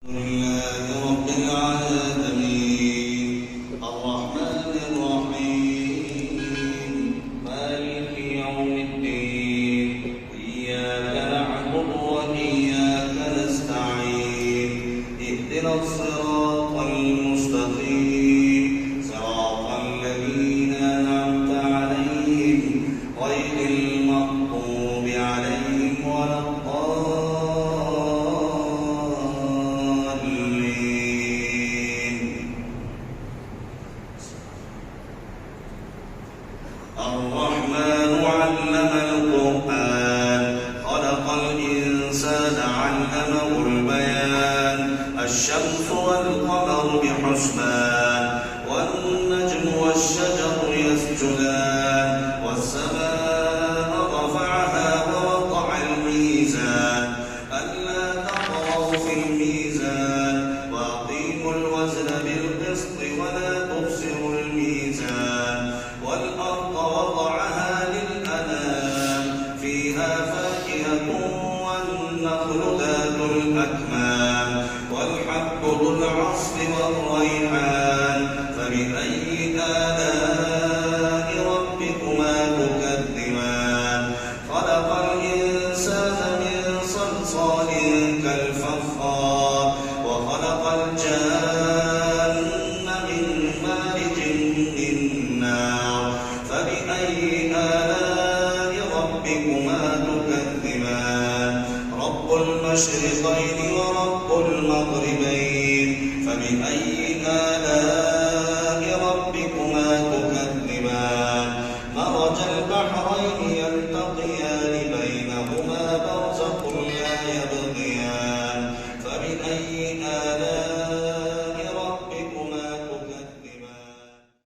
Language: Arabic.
لله رب العالمين الرحمن الرحيم مالك يوم الدين إياك نعبد وإياك نستعين اهدنا الصراط المستقيم صراط الذين أنعمت عليهم غير المغضوب عليهم ولا الرحمن علم القرآن خلق الإنسان علمه البيان الشمس والقمر بحسبان والنجم والشجر يسجدان والسماء رفعها ووضع الميزان ألا تطغوا في الميزان وأقيموا الوزن بالقسط ولا تخسروا الميزان والأرض وضعها للأنام فيها فاكهة والنخل ذات الأكمام والحب ذو العصف والريحان فبأي آلاء ربكما تكذبان خلق الإنسان من صلصال كالفخار وخلق الجان من مارج من نار فبأي آلاء ربكما تكذبان رب المشرقين ورب المغربين فبأي آلاء ربكما تكذبان مرج البحرين يلتقيان بينهما برزخ لا يبغيان فبأي آلاء